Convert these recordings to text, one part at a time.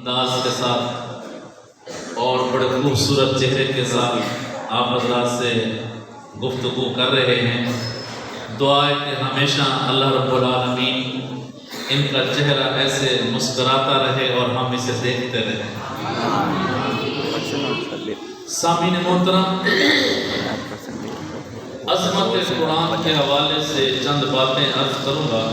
انداز کے ساتھ اور بڑے خوبصورت چہرے کے ساتھ آپ حضرات سے گفتگو کر رہے ہیں۔ دعا ہے کہ ہمیشہ اللہ رب العالمین ان کا چہرہ ایسے مسکراتا رہے اور ہم اسے دیکھتے رہیں۔ سامعین محترم، عظمت قرآن کے حوالے سے چند باتیں عرض کروں گا۔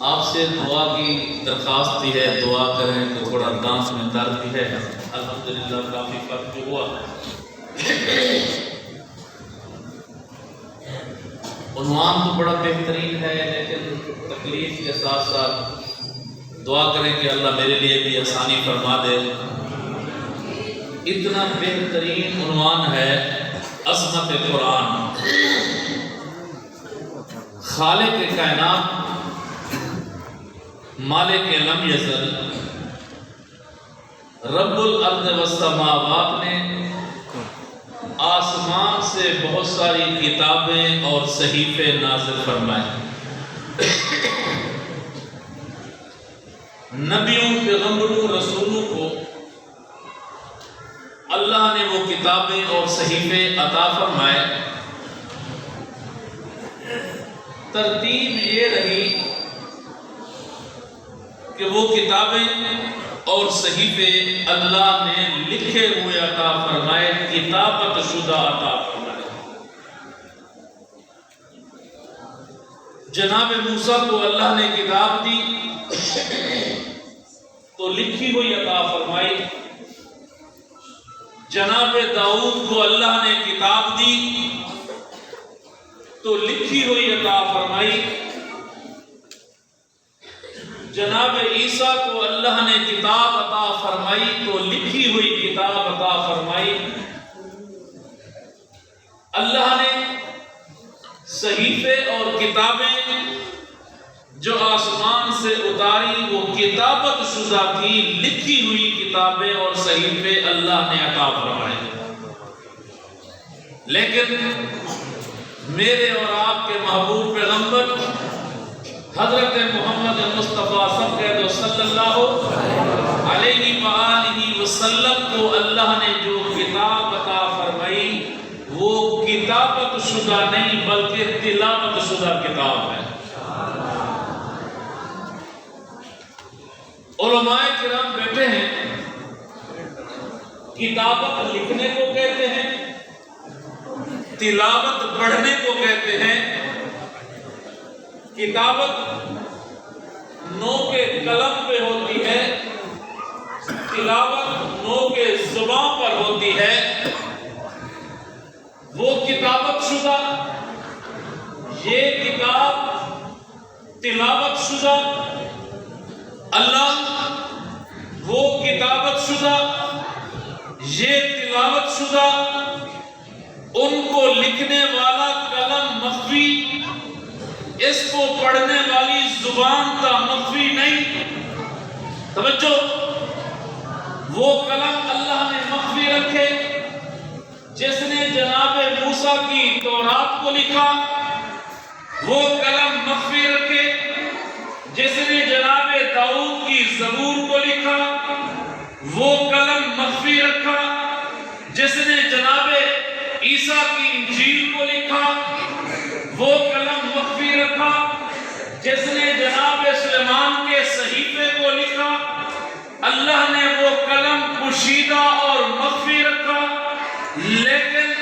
آپ سے دعا کی درخواست بھی ہے، دعا کریں تو تھوڑا دانت میں درد بھی ہے، الحمدللہ کافی فرق جو ہوا۔ عنوان تو بڑا بہترین ہے، لیکن تکلیف کے ساتھ ساتھ دعا کریں کہ اللہ میرے لیے بھی آسانی فرما دے۔ اتنا بہترین عنوان ہے عظمت قرآن۔ خالق کائنات، مالک لم یزل، رب الارض والسماوات نے آسمان سے بہت ساری کتابیں اور صحیفے نازل فرمائے۔ نبیوں، پیغمبروں، رسولوں کو اللہ نے وہ کتابیں اور صحیفے عطا فرمائے۔ ترتیب یہ رہی کہ وہ کتابیں اور صحیفے اللہ نے لکھے ہوئے عطا فرمائے، کتابت شدہ عطا فرمائے۔ جناب موسیٰ کو اللہ نے کتاب دی تو لکھی ہوئی عطا فرمائی۔ جناب داؤد کو اللہ نے کتاب دی تو لکھی ہوئی عطا فرمائی۔ جناب عیسیٰ کو اللہ نے کتاب عطا فرمائی تو لکھی ہوئی کتاب عطا فرمائی۔ اللہ نے صحیفے اور کتابیں جو آسمان سے اتاری وہ کتابت شدہ تھی، لکھی ہوئی کتابیں اور صحیفے اللہ نے عطا فرمائے۔ لیکن میرے اور آپ کے محبوب پیغمبر حضرت محمد مصطفیٰ صلی اللہ علیہ وآلہ وسلم کو اللہ نے جو کتاب عطا فرمائی وہ کتابت شدہ نہیں بلکہ تلاوت شدہ کتاب ہے۔ علماء کرام بیٹھے ہیں، کتابت لکھنے کو کہتے ہیں، تلاوت پڑھنے کو کہتے ہیں۔ کتابت نو کے قلم پہ ہوتی ہے، تلاوت نو کے زبان پر ہوتی ہے۔ وہ کتابت شدہ، یہ کتاب تلاوت شدہ، اللہ وہ کتابت شدہ، یہ تلاوت شدہ، ان کو لکھنے والا قلم مخفی، اس کو پڑھنے والی زبان کا مخفی نہیں۔ توجہ، وہ قلم اللہ نے مخفی رکھے جس نے جناب موسیٰ کی تورات کو لکھا، وہ قلم مخفی رکھے جس نے جناب داؤد کی زبور کو لکھا، وہ قلم مخفی رکھا جس نے جناب عیسیٰ کی انجیل کو لکھا، وہ قلم مخفی رکھا جس نے جناب سلیمان کے صحیفے کو لکھا۔ اللہ نے وہ قلم پوشیدہ اور مخفی رکھا، لیکن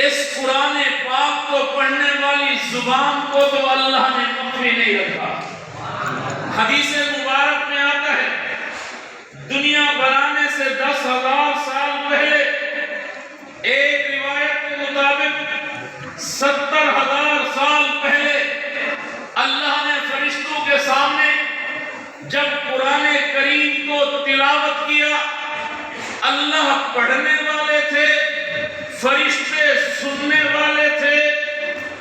اس قرآن پاک کو پڑھنے والی زبان کو تو اللہ نے مخفی نہیں رکھا۔ حدیث مبارک میں آتا ہے دنیا بنانے سے 10,000 سال پہلے، ایک روایت کے مطابق 70,000 سال پہلے اللہ نے فرشتوں کے سامنے جب قرآن کریم کو تلاوت کیا، اللہ پڑھنے والے تھے، فرشتے سننے والے تھے۔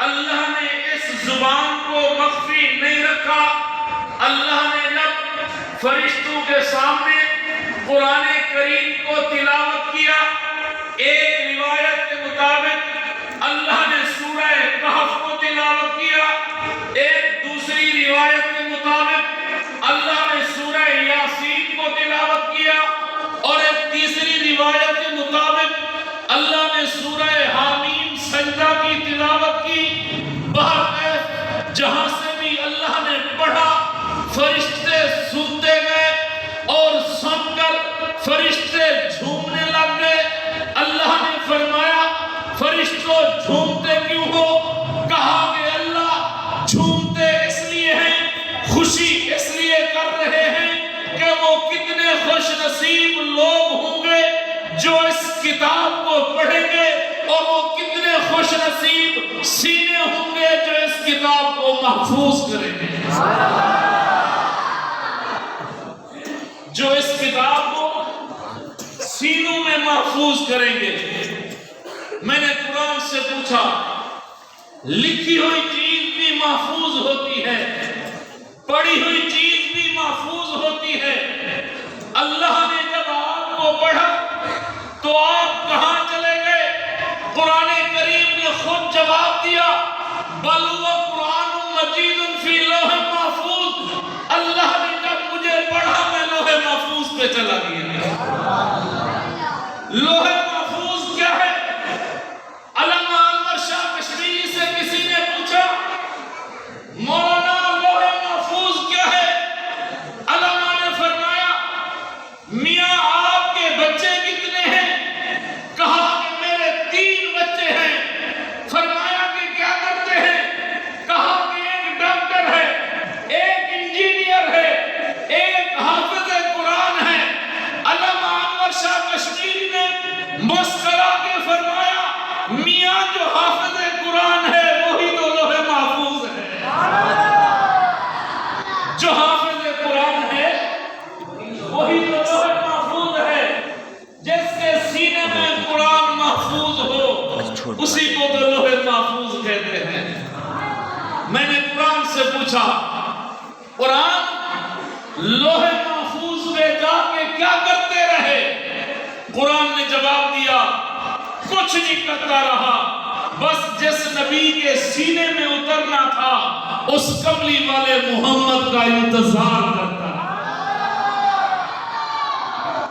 اللہ نے اس زبان کو مخفی نہیں رکھا۔ اللہ نے جب فرشتوں کے سامنے قرآن کریم کو تلاوت کیا، ایک روایت کے مطابق اللہ نے سورہ کہف کو تلاوت کیا، ایک دوسری روایت کے مطابق اللہ نے سورہ یاسین کو تلاوت کیا، اور ایک تیسری روایت کے مطابق اللہ نے سورہ حامیم سجدہ کی تلاوت کی۔ بہرکیف جہاں سے بھی اللہ نے پڑھا فرشتے سنتے گئے، اور سن کر فرشتے جھومنے لگ گئے۔ اللہ نے فرمایا فرشتوں جھومتے کیوں ہو؟ کہا کہ اللہ جھومتے اس لیے ہیں، خوشی اس لیے کر رہے ہیں کہ وہ کتنے خوش نصیب لوگ ہوں گے جو اس کتاب کو پڑھیں گے، اور وہ کتنے خوش نصیب سینے ہوں گے جو اس کتاب کو محفوظ کریں گے، جو اس کتاب کو سینوں میں محفوظ کریں گے۔ میں نے قرآن سے پوچھا لکھی ہوئی چیز بھی محفوظ ہوتی ہے، پڑھی ہوئی چیز بھی محفوظ ہوتی ہے۔ اللہ نے جب آپ کو پڑھا تو آپ کہاں چلے گئے؟ قرآن کریم نے خود جواب دیا بل هو قرآن مجید فی لوح محفوظ۔ اللہ نے جب مجھے پڑھا میں لوح محفوظ پہ چلا گیا۔ لوح محفوظ کیا ہے؟ علامہ انور شاہ کشمیری سے کسی نے پوچھا مولانا لوح محفوظ کیا ہے؟ علامہ نے فرمایا میاں آپ کے بچے کتنے ہیں؟ کہا کہ میرے 3 بچے ہیں۔ فرمایا کہ کیا کرتے ہیں؟ کہا کہ ایک ڈاکٹر ہے، ایک انجینئر ہے، ایک حافظ قرآن ہے۔ علامہ انور شاہ کشمیری نے مسکرا کے فرمایا میاں جو حافظ قرآن ہے وہی تو لوح محفوظ ہے۔ جو حافظ قرآن ہے وہی تو لوح محفوظ ہے۔ جس کے سینے میں قرآن محفوظ ہو اسی کو تو لوح محفوظ کہتے ہیں۔ میں نے قرآن سے پوچھا قرآن لوح محفوظ پہ جا کے کیا کرتے رہے؟ قرآن نے جواب دیا کچھ نہیں کرتا رہا، بس جس نبی کے سینے میں اترنا تھا اس کملی والے محمد کا انتظار کرتا رہا۔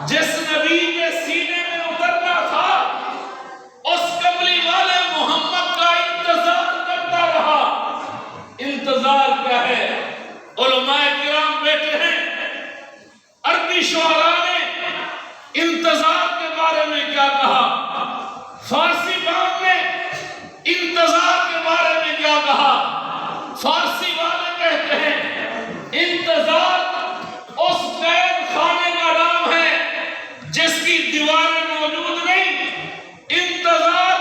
جس نبی کے سینے میں اترنا تھا اس کملی والے محمد کا انتظار کرتا رہا۔ انتظار کیا ہے؟ علماء کرام بیٹھے ہیں، عربی شعراء نے انتظار کے بارے میں کیا کہا، فارسی باب نے انتظار کے بارے میں کیا کہا۔ فارسی والے کہتے ہیں انتظار اس قید خانے کا نام ہے جس کی دیواریں موجود نہیں، انتظار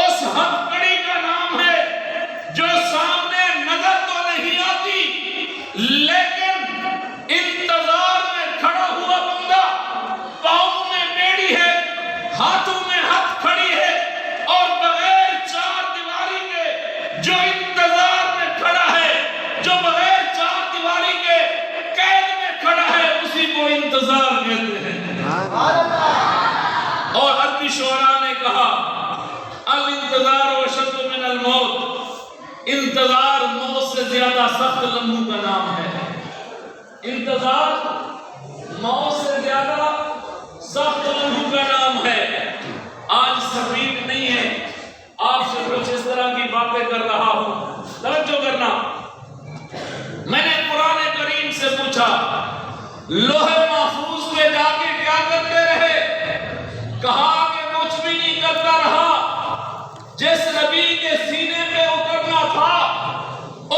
اس ہتھکڑی کا نام ہے جو سامنے نظر تو نہیں آتی، لیکن انتظار میں کھڑا ہوا بندہ پاؤں میں بیڑی ہے، ہاتھوں میں ہتھ کھڑی ہے، اور بغیر 4 دیواری کے جو انتظار میں کھڑا ہے، جو بغیر 4 دیواری کے قید میں کھڑا ہے، اسی کو انتظار کہتے ہیں۔ اور عربی شعراء نے کہا الانتظار اشد من الموت، انتظار موت سے زیادہ سخت لمحوں کا نام ہے۔ انتظار موت سے زیادہ سخت لمحوں کا نام ہے۔ آج سبیل نہیں ہے، آپ سے کچھ اس طرح کی باتیں کر رہا ہوں، توجہ کرنا۔ میں نے قرآن کریم سے پوچھا لوح محفوظ پہ جا کے کیا کرتے رہے؟ کہا کہ کچھ بھی نہیں کرتا رہا، جس نبی کے سینے پہ اترنا تھا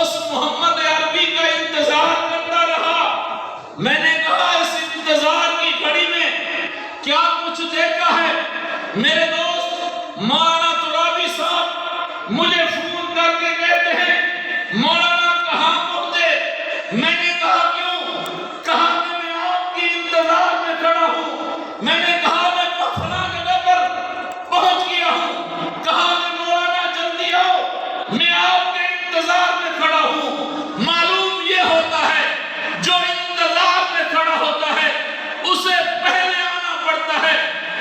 اس محمد عربی کا انتظار کرتا رہا۔ میں نے کہا اس انتظار کی گھڑی میں کیا کچھ دیکھا ہے؟ میرے دوست مولانا ترابی صاحب مجھے فون کر کے کہتے ہیں مولانا کہاں پہنچے؟ میں نے کہا کیوں؟ کہا کہ میں آپ کی انتظار میں کھڑا ہوں۔ میں نے کہا میں فلاں جگہ پر پہنچ گیا ہوں۔ کہا کہ مولانا جلدی آؤ، میں آپ کے انتظار میں کھڑا ہوں۔ معلوم یہ ہوتا ہے جو انتظار میں کھڑا ہوتا ہے اسے پہلے آنا پڑتا ہے،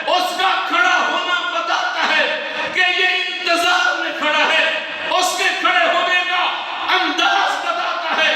اس کا کھڑا ہونا بتاتا ہے کہ یہ انتظار میں کھڑا ہے، اس کے کھڑے ہونے کا انداز بتاتا ہے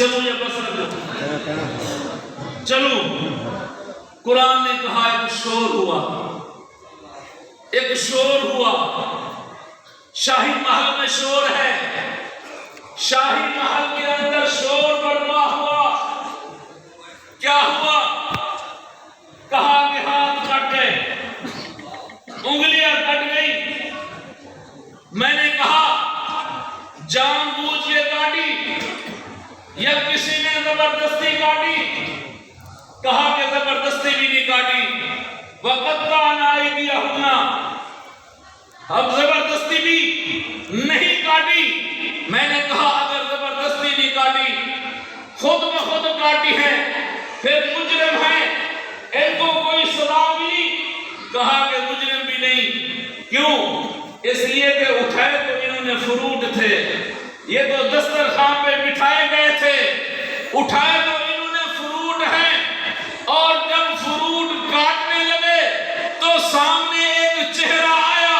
چلو یا بس رکھو؟ چلو. قرآن نے کہا ایک شور ہوا، ایک شور ہوا. شاہی محل میں شور ہے، شاہی محل کے اندر شور برپا ہوا. کیا ہوا؟ کہا کہ ہاتھ کٹ گئے، انگلیاں کٹ گئی. میں نے کہا جان بوجھ کے کاٹی یا کسی نے زبردستی کاٹی؟ کہا کہ زبردستی بھی نہیں کاٹی. وَقَطَّعْنَا أَيْدِيَهُنَّ، اب زبردستی بھی نہیں کاٹی. میں نے کہا اگر زبردستی نہیں کاٹی، خود بخود کاٹی ہے، پھر مجرم ہے، ان کو کوئی سزا ملی؟ کہا کہ مجرم بھی نہیں. کیوں؟ اس لیے کہ اٹھائے تو انہوں نے فروٹ تھے، یہ تو دسترخوان پہ بٹھائے گئے تھے. اٹھائے تو انہوں نے فروٹ ہیں، اور جب فروٹ کاٹنے لگے تو سامنے ایک چہرہ آیا.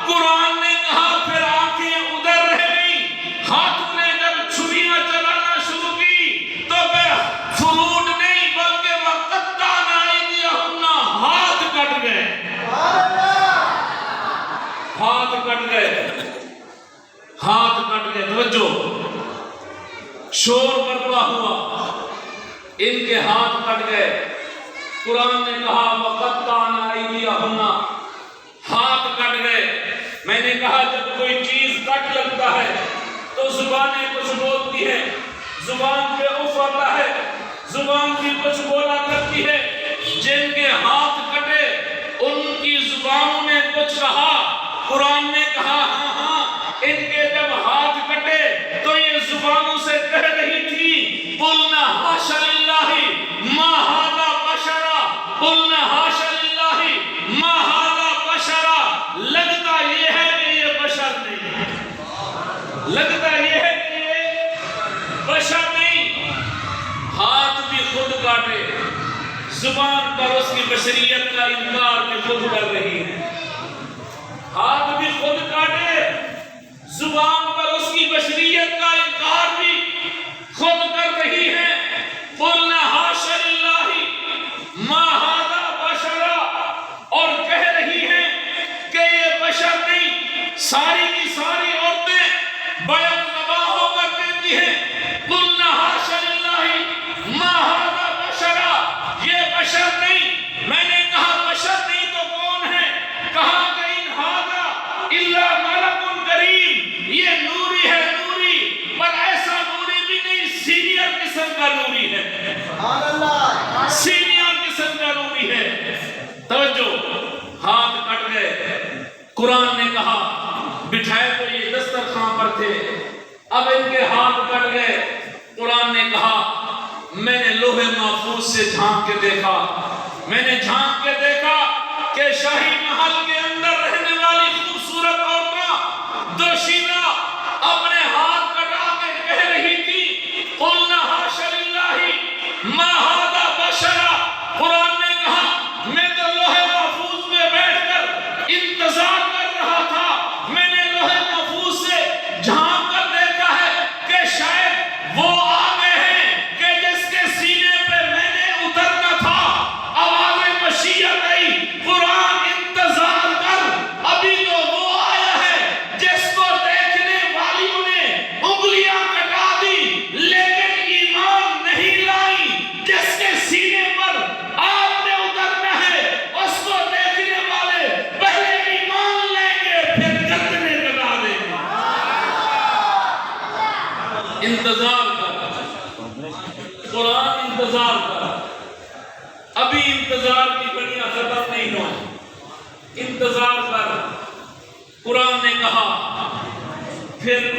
قرآن نے کہا پھر آنکھیں ادھر رہ گئی. ہاتھوں نے جب چھریاں چلانا شروع کی تو فروٹ نہیں بلکہ وَقَطَّعْنَا أَيْدِيَهُنَّ، ہاتھ کٹ گئے. ہاتھ کٹ گئے، ہاتھ کٹ گئے. توجہ، شور برپا ہوا، ان کے ہاتھ کٹ گئے. قرآن نے کہا وَقَطَّعْنَا أَيْدِيَهُنَّ، ہاتھ کٹ گئے. میں نے کہا جب کوئی چیز کٹ لگتا ہے تو زبانیں کچھ بولتی ہیں، زبان پہ اف آتا ہے، زبان بھی کچھ بولا کرتی ہے. جن کے ہاتھ کٹے ان کی زبانوں نے کچھ کہا. قرآن نے کہا ہاں ہاں، ان کے جب ہاتھ کٹے تو یہ زبانوں سے کہہ رہی تھی قُلْنَا حَاشَ لِلَّهِ مَا هَذَا بَشَرًا، قُلْنَا حَاشَ لِلَّهِ مَا هَذَا بَشَرًا. لگتا یہ ہے کہ یہ بشر نہیں، لگتا یہ ہے کہ یہ بشر نہیں. ہاتھ بھی خود کاٹے، زبان پر اس کی بشریت کا انکار بھی خود کر رہی ہے. ہاتھ بھی خود کاٹے، زبان پر اس کی بشریت کا انکار بھی خود کر رہی ہے. قُلْنَا حَاشَ لِلَّهِ مَا هَذَا بَشَرًا، اور کہہ رہی ہیں کہ یہ بشر نہیں. ساری کی ساری عورتیں بیعت ذبح ہو کر کہتی ہیں قُلْنَا حَاشَ لِلَّهِ مَا هَذَا بَشَرًا، یہ بشر نہیں. میں نے کہا بشر نہیں تو کون ہے؟ کہا کہ اِنْ هَذَا إِلَّا مَلَكٌ كَرِيمٌ، یہ نوری ہے، نوری، پر ایسا نوری بھی نہیں، سینئر قسم کا نوری ہے، سینئر قسم کا نوری ہے. توجہ، ہاتھ کٹ گئے. قرآن نے کہا بٹھائے تو یہ دسترخوان پر تھے، اب ان کے ہاتھ کٹ گئے. قرآن نے کہا میں نے لوح محفوظ سے جھانک کے دیکھا، میں نے جھانک کے دیکھا کہ شاہی محل کے اندر رہنے والی خوبصورت عورتیں دوشیزہ اپنے ہاتھ کٹا کے کہہ رہی تھی قُلْنَا حَاشَ لِلَّهِ مَا هَذَا بَشَرًا. قرآن نے کہا میں تو لوح محفوظ میں بیٹھ کر انتظار کر رہا تھا، میں نے لوح محفوظ سے جھانک کر دیکھا ہے کہ شاید وہ آ گئے ہیں کہ جس کے سینے پہ میں نے اترنا تھا. آواز مشیت آئی، قرآن انتظار کر، ابھی تو وہ آیا ہے جس کو دیکھنے والیوں نے انگلیاں کٹا دی لیکن ایمان نہیں لائی. جس کے سینے پر آپ نے اترنا ہے اس کو دیکھنے والے پہلے ایمان لیں گے پھر گردنیں کٹا دیں گے. انتظار کر، قرآن انتظار کر، ابھی انتظار کی گھڑیاں ختم نہیں ہو، انتظار کر. قرآن نے کہا پھر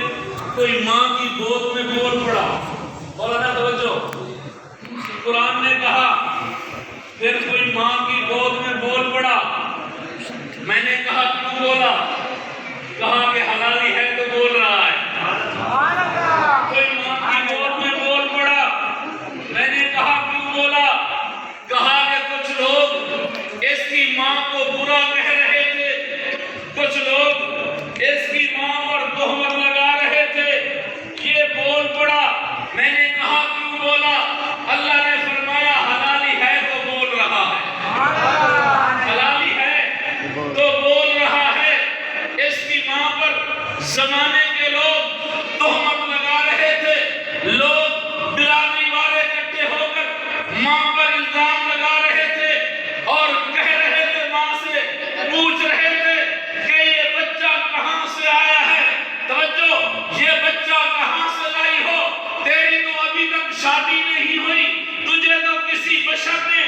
کوئی ماں کی گود میں بول پڑا. مولانا توجہ، قرآن نے کہا پھر کوئی ماں کی گود میں بول پڑا. میں نے کہا کیوں بولا؟ کہا کہ حلالی ہے تو بول رہا ہے. کوئی ماں کی گود میں بول پڑا. میں نے کہا کیوں بولا؟ کہا کہ کچھ لوگ اس کی ماں کو برا کہہ رہے تھے، کچھ لوگ اس کی ماں پر تہمت لگا رہے تھے، یہ بول پڑا. میں نے کہا زمانے کے لوگ تہمت لگا رہے تھے، لوگ برادری والے اکٹھے ہو کر ماں پر الزام لگا رہے تھے اور کہہ رہے تھے، ماں سے پوچھ رہے تھے کہ یہ بچہ کہاں سے آیا ہے؟ توجہ، یہ بچہ کہاں سے لائی ہو؟ تیری تو ابھی تک شادی نہیں ہوئی، تجھے تو کسی بشر نے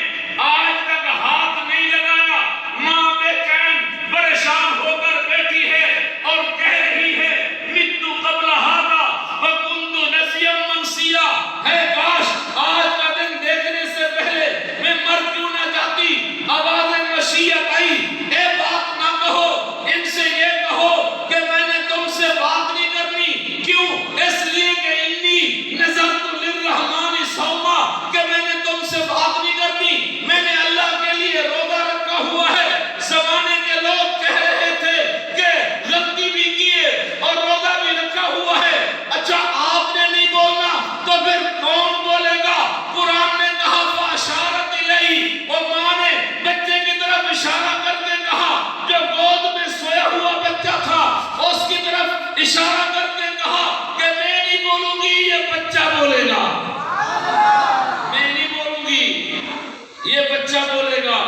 آج تک ہاتھ نہیں لگایا۔ ماں بے چین پریشان ہو کر بیٹھی ہے اور کہہ رہی ہے، متو قبل ھذا وکنت نسیا منسیا، ہے کاش آج کا دن دیکھنے سے پہلے میں مر کیوں نہ جاتی۔ آواز مشیت آئی، اے بات نہ کہو، ان سے یہ کہو کہ میں نے تم سے بات نہیں کرنی۔ کیوں؟ اس لیے کہ انی نذرت للرحمن صوما، کہ میں نے تم سے بات نہیں کرنی، میں نے اللہ کے لیے روزہ رکھا ہوا ہے۔ زمانے کے لوگ کہہ رہے تھے کہ غلطی بھی کیے اور روزہ بھی رکھا ہوا ہے۔ اچھا آپ نے نہیں بولنا تو پھر کون بولے گا؟ قرآن نے کہا فاشارت الیہ، وہ ماں نے بچے کی طرف اشارہ کر کے کہا، جو گود میں سویا ہوا بچہ تھا اس کی طرف اشارہ کر کے کہا کہ میں نہیں بولوں گی، یہ بچہ بولے گا۔ میں نہیں بولوں گی، یہ بچہ بولے گا۔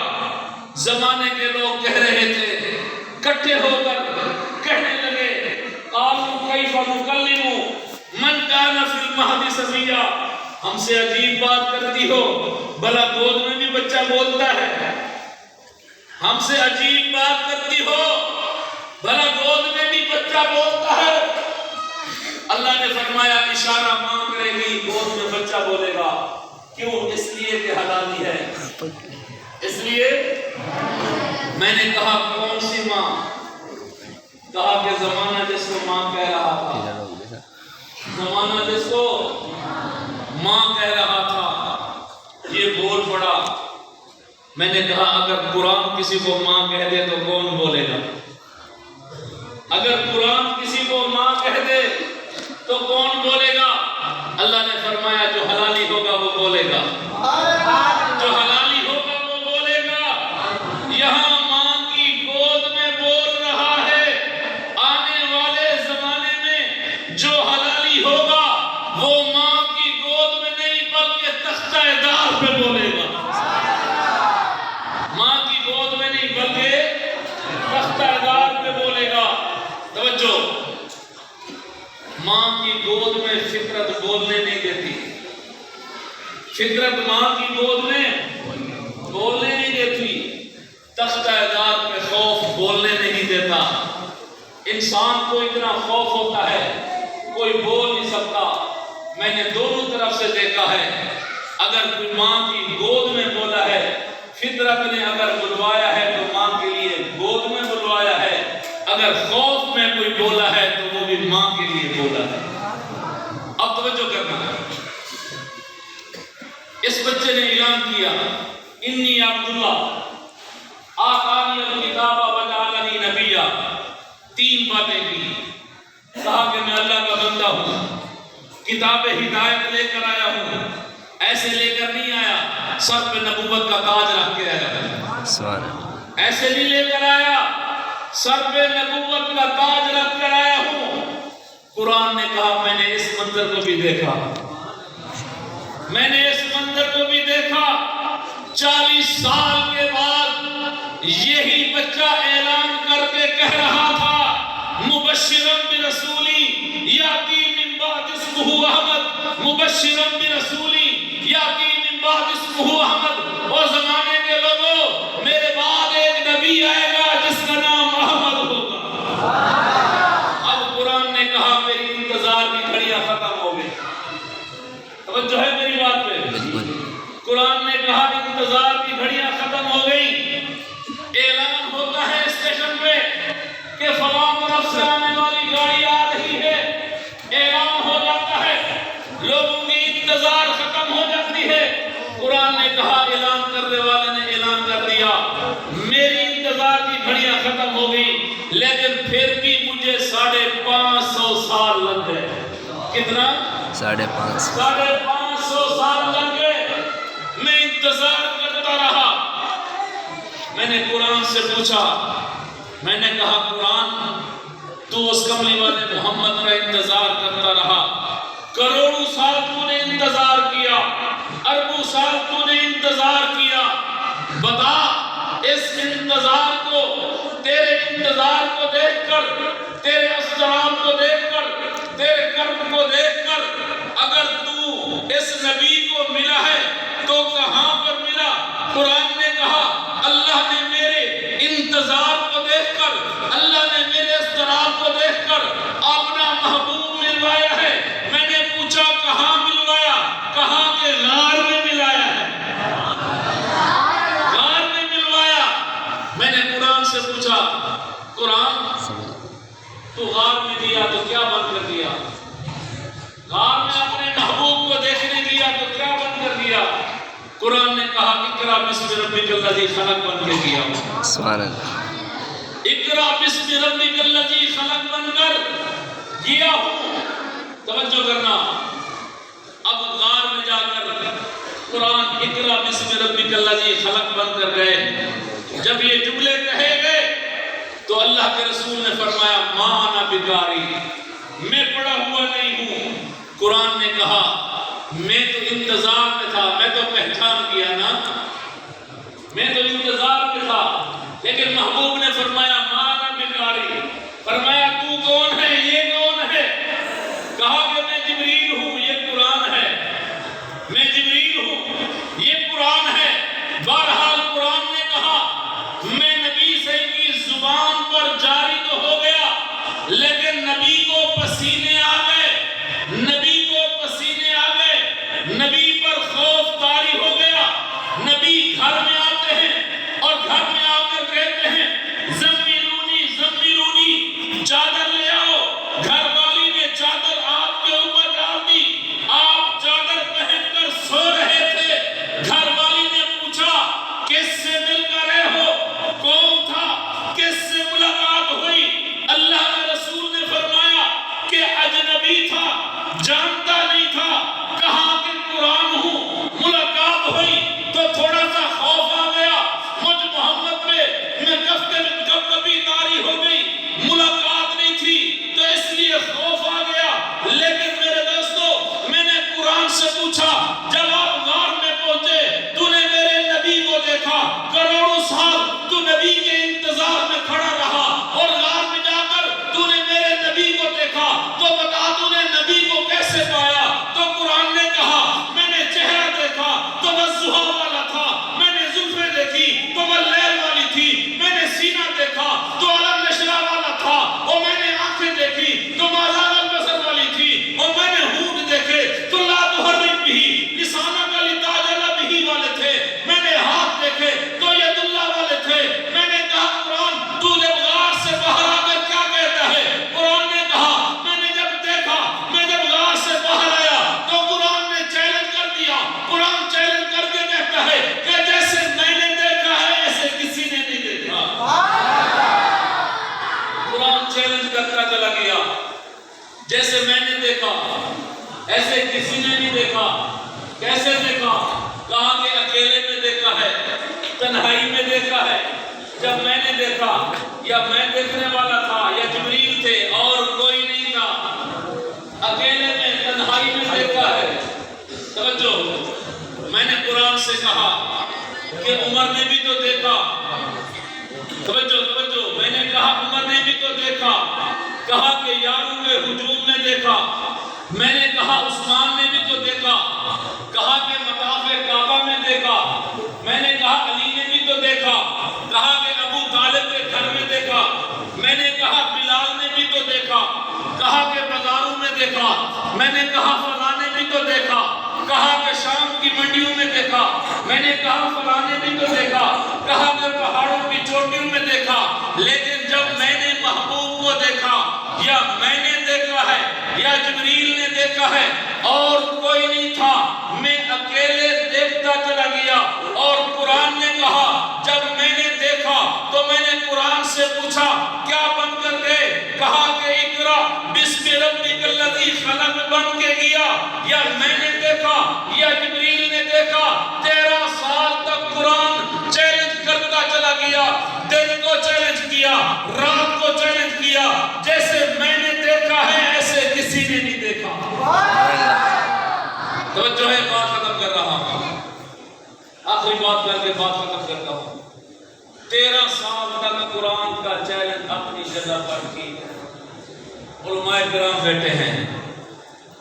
زمانے کے لوگ کہہ رہے تھے، کٹھے ہو کر کہنے لگے، قالوا کیف نکلم من کان فی المہد صبیا، ہم سے عجیب بات کرتی ہو، بھلا گود میں بھی بچہ بولتا ہے؟ ہم سے عجیب بات کرتی ہو، بھلا گود میں بھی بچہ بولتا ہے؟ اللہ نے فرمایا اشارہ ماں کرے گی، گود میں بچہ بولے گا۔ کیوں؟ اس لیے کہ حلالی ہے، اس لیے۔ میں نے کہا کون سی ماں؟ کہا کہ زمانہ جس کو ماں کہہ رہا تھا، زمانہ جس کو ماں کہہ رہا تھا، یہ بول پڑا۔ میں نے کہا اگر قرآن کسی کو ماں کہہ دے تو کون بولے گا؟ اگر قرآن کسی کو ماں کہہ دے تو کون بولے گا؟ اللہ نے فرمایا جو حلالی ہوگا وہ بولے گا، جو حلالی ہوگا وہ بولے گا۔ یہاں ماں کی گود میں بول رہا ہے، آنے والے زمانے میں جو حلالی ہوگا وہ ماں کی گود میں نہیں بلکہ تختہ دار پہ بولے گا۔ ماں کی گود میں نہیں بلکہ تختہ دار پہ بولے گا۔ توجہ، ماں کی گود میں فطرت بولنے نہیں دیتی، فطرت ماں کی گود میں بولنے نہیں دیتی، تختہ دار پہ خوف بولنے نہیں دیتا۔ انسان کو اتنا خوف ہوتا ہے کوئی بول نہیں سکتا۔ میں نے دونوں طرف سے دیکھا ہے، اگر کوئی ماں کی گود میں بولا ہے، فطرت نے اگر بلوایا ہے تو ماں کے لیے گود میں بلوایا ہے، اگر خوف میں کوئی بولا ہے تو وہ بھی ماں کے لیے بولا ہے۔ اب توجہ کرنا، اس بچے نے اعلان کیا، انی عبداللہ آتانی الکتاب وجعلنی نبیا۔ تین باتیں کی، کہا کہ میں اللہ کا بندہ ہوں، کتاب ہدایت لے کر آیا ہوں، ایسے لے کر نہیں آیا سر پہ نبوت کا تاج رکھ کے آیا، ایسے نہیں لے کر آیا سر پہ نبوت کا تاج رکھ کر آیا ہوں۔ قرآن نے کہا میں نے اس منظر کو بھی دیکھا، میں نے اس منظر کو بھی دیکھا۔ 40 سال کے بعد یہی بچہ اعلان کر کے کہہ رہا تھا، مبشرا برسولی یاتی من بعد اسمہ احمد، مبشرا برسولی یاتی من بعد اسمہ احمد۔ اور زمانے کے لوگوں، میرے بعد ایک نبی آئے گا جس کا نام احمد ہوگا۔ اب قرآن نے کہا میری انتظار کی گھڑیاں ختم ہو گئی۔ توجہ ہے میری بات پہ؟ قرآن نے کہا انتظار کی گھڑیاں ختم ہو گئی۔ اعلان ہوتا ہے اسٹیشن پہ کہ فلاں طرف سے آنے والی گاڑی آ رہی ہے، اعلان ہو جاتا ہے، لوگوں کی انتظار ختم ہو جاتی ہے۔ قرآن نے کہا اعلان کرنے والے نے اعلان کر دیا، میری انتظار کی گھڑیاں ختم ہو گئی، لیکن پھر بھی مجھے 550 سال لگ گئے۔ کتنا؟ 550 سال لگ گئے، میں انتظار کرتا رہا۔ میں نے قرآن سے پوچھا، میں نے کہا قرآن تو اس کملی والے محمد کا انتظار کرتا رہا. کروڑوں سال تو نے انتظار کیا, اربوں سال تو نے انتظار کیا. بتا اس انتظار کو, تیرے انتظار کو دیکھ کر, تیرے اضطراب کو دیکھ کر, تیرے کرب کو دیکھ کر, اگر تو اس نبی کو ملا ہے تو کہاں پر ملا؟ قرآن نے کہا اللہ نے میرے انتظار کو دیکھ کر, اللہ نے میرے اضطراب کو دیکھ کر اپنا محبوب ملوایا ہے. میں نے پوچھا کہاں ملوایا؟ کہاں کے غار میں ملایا ہے, غار میں ملوایا. میں نے قرآن سے پوچھا قرآن تو غار میں دیا تو کیا بند کر دیا؟ غار میں اپنے محبوب کو دیکھنے دیا تو کیا بند کر دیا؟ قرآن نے کہا اقرا بسم ربک الذی خلق بن کے دیا. سبحان اللہ. اقرا بسم ربک الذی خلق بن کر دیا ہوں. توجہ کرنا, اب غار میں جا کر قرآن اقرا بسم ربک الذی خلق بن کر گئے. جب یہ جملے کہے گئے تو اللہ کے رسول نے فرمایا ما انا بقاری, میں پڑھا ہوا نہیں ہوں. قرآن نے کہا میں تو انتظار میں تھا, میں تو پہچان کیا نا, میں تو انتظار میں تھا. لیکن محبوب نے فرمایا ما انا بقاری. فرمایا تو کون ہے, یہ کون ہے؟ کہا کہ میں جبریل ہوں, یہ قرآن ہے. میں جبریل ہوں, یہ قرآن ہے. بہرحال قرآن نے کہا میں نبی سے کی زبان پر جاری تو ہو گیا, لیکن نبی کو پسینے آ گئے, نبی کو پسینے آ گئے, نبی پر خوف طاری ہو گیا. نبی گھر میں آتے ہیں اور گھر میں آ کر کہتے ہیں زملونی زملونی, چادر لے آؤ. گھر والی نے چادر آپ کے اوپر ڈال دی. آپ چادر پہن کر سو رہے تھے. گھر والی نے پوچھا کس سے مل کر رہے ہو, کون تھا, کس سے ملاقات ہوئی؟ اللہ کے رسول نے فرمایا کہ اجنبی تھا, جانتا نہیں تھا. کہا کہ قرآن ہوں. ملاقات ہوئی تو تھوڑا سا خوف آ گیا مجھ محمد پہ, میں کب کبھی طاری ہو گئی. ملاقات نہیں تھی تو اس لیے خوف آ گیا. لیکن میرے دوستو میں نے قرآن سے پوچھا جب آپ غار میں پہنچے تو نے میرے نبی کو دیکھا, کروڑوں سال تو نبی کے انتظار میں کھڑا رہا اور غار میں جا کر تو نے میرے نبی کو دیکھا, تو بتا تو نے نبی کو کیسے پایا؟ تو قرآن نے کہا میں نے چہرہ دیکھا تو وہ ضحیٰ والا تھا, میں نے زلفیں دیکھی تو وہ لیل والی تھی, میں نے سینہ دیکھا تو علم نشرہ والا تھا, اور میں نے آنکھیں دیکھی تو مازال البصر والی تھی, اور میں نے ہونٹ دیکھے تو لا تحرک بھی لسانک لتعجل بہ والے تھے, میں نے ہاتھ دیکھے تو ید اللہ والے تھے. میں نے کہا قرآن تو جب غار سے باہر آ کر کیا کہتا ہے؟ قرآن نے کہا میں نے جب دیکھا, میں جب غار سے باہر آیا تو قرآن نے چیلنج کر دیا. قرآن چیلنج کر کے کہتا ہے کہ جیسے میں نے دیکھا ہے ایسے کسی نے نہیں دیکھا. قرآن چیلنج کرتا چلا گیا, جیسے میں نے دیکھا ایسے کسی نے نہیں دیکھا. کیسے دیکھا؟ کہا کہ اکیلے میں دیکھا ہے, تنہائی میں دیکھا ہے. جب میں نے دیکھا یا میں دیکھنے والا تھا یا جبریل تھے اور کوئی نہیں تھا, اکیلے میں تنہائی میں دیکھا ہے. توجہ, میں نے قرآن سے کہا کہ عمر نے بھی تو دیکھا. توجہ توجہ, میں نے کہا عمر نے بھی تو دیکھا. کہا کہ یاروں کے ہجوم میں دیکھا. میں نے کہا عثمان نے بھی تو دیکھا. کہا کہ مطاف کعبہ میں دیکھا. میں نے کہا علی نے بھی تو دیکھا. کہا کہ ابو طالب کے گھر میں دیکھا. میں نے کہا بلال نے بھی تو دیکھا. کہا کہ بازاروں میں دیکھا. میں نے کہا فلاں نے بھی تو دیکھا. کہا کہ شام کی منڈیوں میں دیکھا. میں نے کہا فلاں نے بھی تو دیکھا. کہا کہ پہاڑوں کی چوٹیوں میں دیکھا. لیکن جب میں نے محبوب کو دیکھا, یا میں نے دیکھا ہے یا جبریل نے دیکھا ہے اور کوئی نہیں تھا, میں اکیلے دیکھتا چلا گیا. اور قرآن نے کہا جب میں نے دیکھا تو میں نے قرآن سے پوچھا کیا بن کر گئے؟ کہا کہ اقرا بسم ربک الذی خلق بن کے گیا. یا میں نے دیکھا یا جبریل نے دیکھا. 13 سال تک قرآن چیلنج کرتا چلا گیا. دن کو چیلنج کیا, رات کو چیلنج کیا, جیسے آخری بات کر کے بات ختم کرتا ہوں. 13 سال تک قرآن کا چیلنج اپنی جگہ پر ٹھیک ہے. علماء کرام بیٹھے ہیں.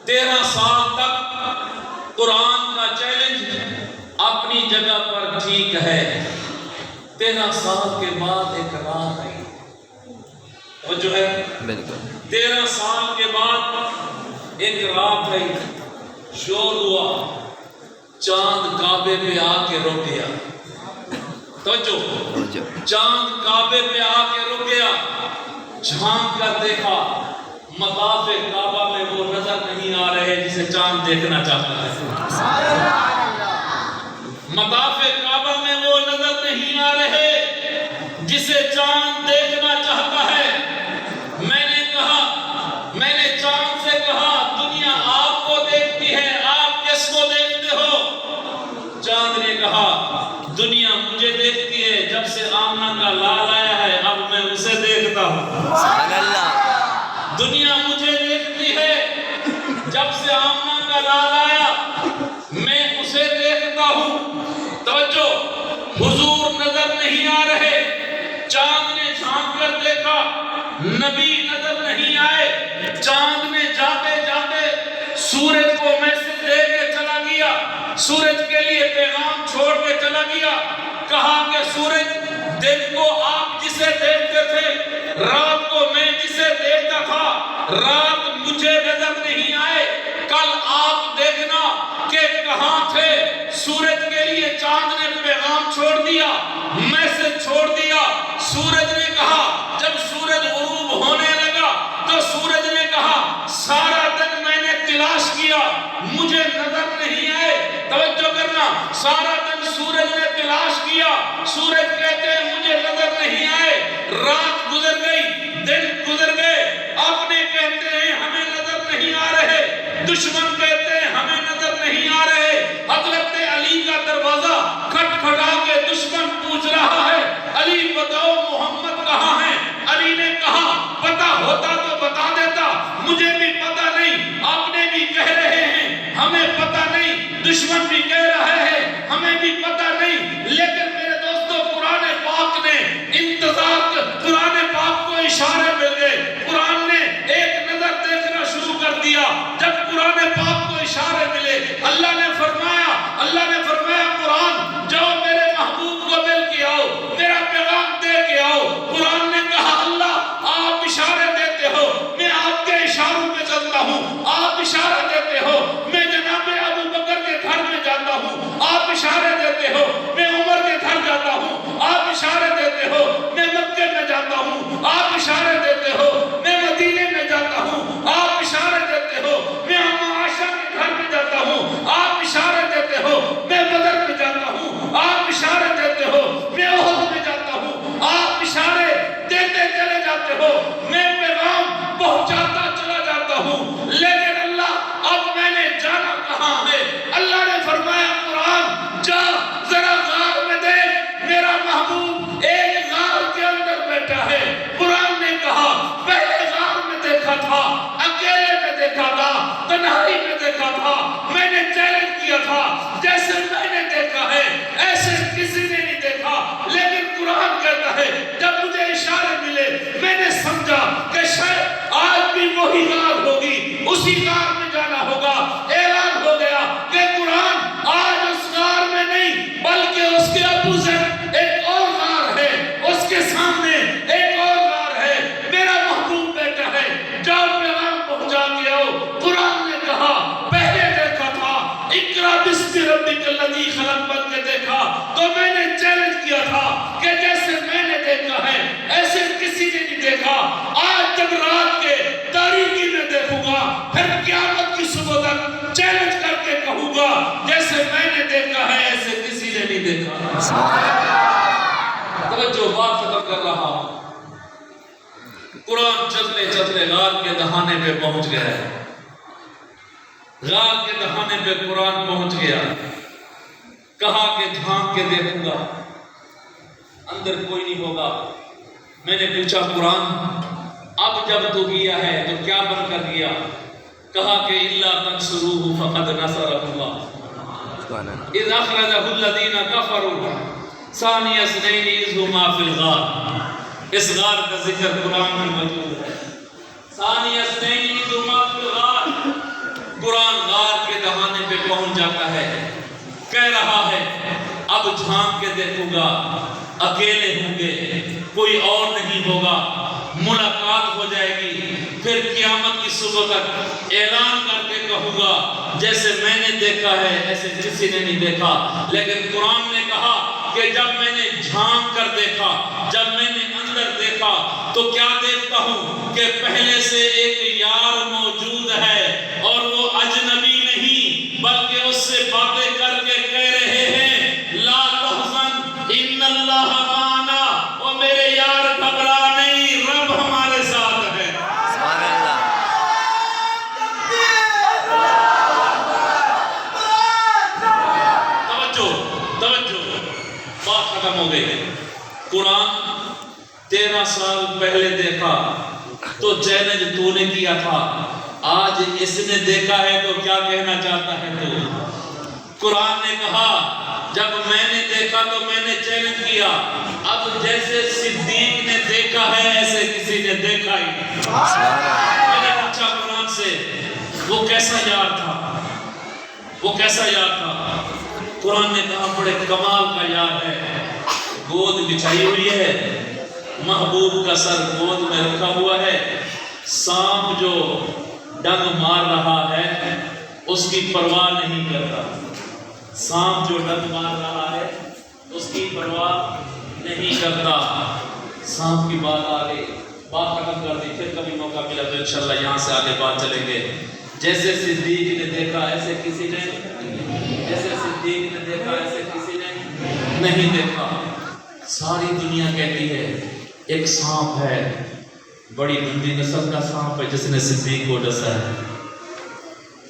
13 سال تک قرآن کا چیلنج اپنی جگہ پر ٹھیک ہے. 13 سال کے بعد ایک رات آئی اور جو ہے 13 سال کے بعد ایک رات آئی. شور ہوا, چاند کعبے پہ آ کے رک گیا. توجہ, چاند کعبے پہ آ کے رک گیا. جھانک کر دیکھا, مطاف کعبہ میں وہ نظر نہیں آ رہے جسے چاند دیکھنا چاہتا ہے. مطاف کعبہ میں وہ نظر نہیں آ رہے جسے چاند دیکھنا چاہتا ہے. میں نے چاند سے کہا دنیا آپ کو دیکھتی ہے, آپ کس کو دیکھتے ہو؟ چاند نے کہا دنیا مجھے دیکھتی ہے, جب سے آمنہ کا لال آیا ہے اب میں اسے دیکھتا ہوں. دنیا مجھے دیکھتی ہے, جب سے آمنہ کا لال آیا میں اسے دیکھتا ہوں. توجہ, حضور نظر نہیں آ رہے. چاند نے جھانک کر دیکھا, نبی نظر نہیں آئے. چاند نے جاتے جاتے سورج کو میسج دے کے چلا گیا, سورج کے لیے پیغام چھوڑ کے چلا گیا. کہا کہ سورج, دن کو آپ جسے دیکھتے تھے, رات کو میں جسے دیکھتا تھا, رات مجھے نظر نہیں آئے. کل آپ دیکھنا کہ کہاں تھے. سورج کے لیے چاند نے پیغام چھوڑ دیا, میسج چھوڑ دیا. سورج نے کہا, جب سورج غروب ہونے لگا تو سورج نے کہا سارا دن میں نے تلاش کیا, مجھے نظر نہیں آئے. توجہ کرنا, سارا دن سورج نے تلاش کیا. سورج کہتے ہیں مجھے نظر نہیں آئے. رات گزر گئی, دن گزر گئے. اپنے کہتے ہیں ہمیں نظر نہیں آ رہے, دشمن کہتے ہیں ہمیں نظر نہیں آ رہے. حضرت علی کا دروازہ کھٹکھٹا کے دشمن پوچھ رہا ہے, علی بتاؤ محمد کہاں ہے؟ علی نے کہا پتہ ہوتا تو بتا دیتا, مجھے بھی پتہ نہیں. اپنے بھی کہہ رہے ہیں ہمیں پتہ نہیں, دشمن بھی کہہ رہے ہیں ہمیں بھی پتہ نہیں. لیکن میرے دوستو, قرآن پاک نے انتظار, قرآن پاک کو اشارے مل گئے. قرآن نے ایک نظر دیکھنا شروع کر دیا. جب قرآن پاک کو اشارے ملے, اللہ نے فرمایا قرآن جاؤ میرے محبوب کو مل کے آؤ, میرا پیغام دے کے آؤ. قرآن نے کہا اللہ آپ اشارے دیتے ہو, میں آپ کے اشاروں پہ چلتا ہوں. آپ اشارے دیتے ہو, میں جناب ابو بکر کے گھر میں جاتا ہوں. آپ اشارے دیتے ہو, میں عمر کے گھر جاتا ہوں. آپ اشارے دیتے ہو, میں مکے میں جاتا ہوں. آپ اشارے دیتے ہو, میں مدینے میں جاتا ہوں. آپ اشارے دیتے ہو, میں اما عائشہ کے گھر میں جاتا ہوں. آپ اشارے دیتے ہو, میں بدر میں جاتا ہوں. آپ اشارے دیتے ہو, میں احد میں جاتا ہوں. آپ اشارے دیتے چلے جاتے ہو, میں پیغام پہنچاتا چلا جاتا ہوں. لیکن اللہ اب میں نے جانا کہاں ہے؟ اللہ نے فرمایا قرآن جا ذرا غار میں دیکھ, میرا محبوب ایک غار کے اندر بیٹھا ہے. قرآن نے کہا پہلے غار میں دیکھا تھا, اکیلے میں دیکھا تھا, تنہائی میں دیکھا تھا. میں نے چیلنج کیا تھا, جیسے میں نے دیکھا ہے ایسے کسی نے نہیں دیکھا. لیکن قرآن کہتا ہے جب مجھے اشارے ملے میں نے سمجھا کہ شاید آج بھی وہی غار ہوگی, اسی غار میں جانا ہوگا. اعلان ہو گیا کہ قرآن آج اس غار میں نہیں بلکہ اس کے اپوزٹ ایک اور غار ہے, اس کے سامنے ایک اور غار ہے. میرا محبوب بیٹا ہے, جاؤ پیغام پہنچا کے آؤ. قرآن نے کہا پہلے دیکھا تھا اقرا باسم ربک الذی خلق بن کے دیکھا تو میں نے چیلنج کیا تھا کہ جیسے میں نے دیکھا ہے ایسے کسی نے نہیں دیکھا. آج جب رات کے تاریکی میں دیکھوں گا پھر قیامت کی صبح تک چیلنج کر کے کہوں گا جیسے میں نے دیکھا ہے ایسے کسی نے نہیں دیکھا. توجہ, بات ختم کر رہا ہوں. قرآن چلتے چلتے غار کے دہانے پہ پہنچ گیا ہے. غار کے دہانے پہ قرآن پہنچ گیا. کہا کہ جھانک کے دیکھوں گا, اندر کوئی نہیں ہوگا. میں نے پوچھا قرآن اب جب تو گیا ہے تو کیا بن کر گیا؟ کہا کہ الا تنصروہ فقد نصرہ اللہ. اذ اخرجہ الذین کفروا ثانی اثنین اذ ہما فی الغار. اس غار کا ذکر قرآن میں موجود ہے. ثانی اثنین اذ ہما فی الغار. قرآن غار کے دہانے پہ پہنچ جاتا ہے, کہہ رہا ہے اب جھانک کے دیکھوں گا, اکیلے ہوں گے, کوئی اور نہیں ہوگا, ملاقات ہو جائے گی, پھر قیامت کی صبح تک اعلان کر کے کہوں گا جیسے میں نے دیکھا ہے ایسے کسی نے نہیں دیکھا. لیکن قرآن نے کہا کہ جب میں نے جھانک کر دیکھا, جب میں نے اندر دیکھا تو کیا دیکھتا ہوں کہ پہلے سے ایک یار موجود ہے اور وہ اجنبی نہیں بلکہ اس سے باتیں کر کے کہہ رہے ہیں لا تحزن ان اللہ معنا, اور میرے یار گھبرا نہیں, رب ہمارے ساتھ ہے. توجہ, بات ختم ہو گئی. قرآن 13 سال پہلے دیکھا تو چیلنج تو نے کیا تھا, آج اس نے دیکھا ہے تو کیا کہنا چاہتا ہے تو. قرآن نے کہا جب میں نے دیکھا تو میں نے چیلنج کیا, اب جیسے صدیق نے دیکھا ہے ایسے کسی نے دیکھا ہی نہیں. میں نے پوچھا قرآن سے وہ کیسا یار تھا, وہ کیسا یار تھا. قرآن نے کہا بڑے کمال کا یار ہے, گود بچھائی ہوئی ہے, محبوب کا سر گود میں رکھا ہوا ہے, سانپ جو ڈنگ مار رہا ہے اس کی پرواہ نہیں کرتا, سانپ جو ڈنگ مار رہا ہے اس کی پرواہ نہیں کرتا. سانپ کی بات آگے, بات ختم کر دی, پھر کبھی موقع ملا تو انشاءاللہ یہاں سے آگے بات چلیں گے. جیسے صدیق نے دیکھا ایسے کسی نے, جیسے صدیق نے دیکھا ایسے کسی نے نہیں دیکھا. ساری دنیا کہتی ہے ایک سانپ ہے, بڑی گندی نسل کا سانپ ہے جس نے صدیق کو ڈسا ہے,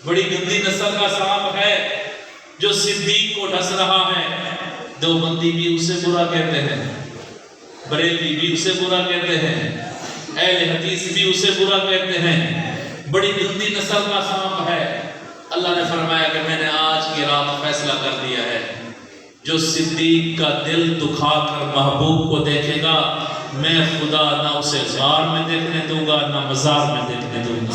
بڑی گندی نسل کا سانپ ہے جو صدیق کو ڈس رہا ہے. دیوبندی بھی اسے برا کہتے ہیں, بریلوی بھی اسے برا کہتے ہیں, اہل حدیث بھی اسے برا کہتے ہیں, بڑی گندی نسل کا سانپ ہے. اللہ نے فرمایا کہ میں نے آج کی رات فیصلہ کر دیا ہے, جو صدیق کا دل دکھا کر محبوب کو دیکھے گا میں خدا نہ اسے غار میں دیکھنے دوں گا نہ مزار میں دیکھنے دوں گا.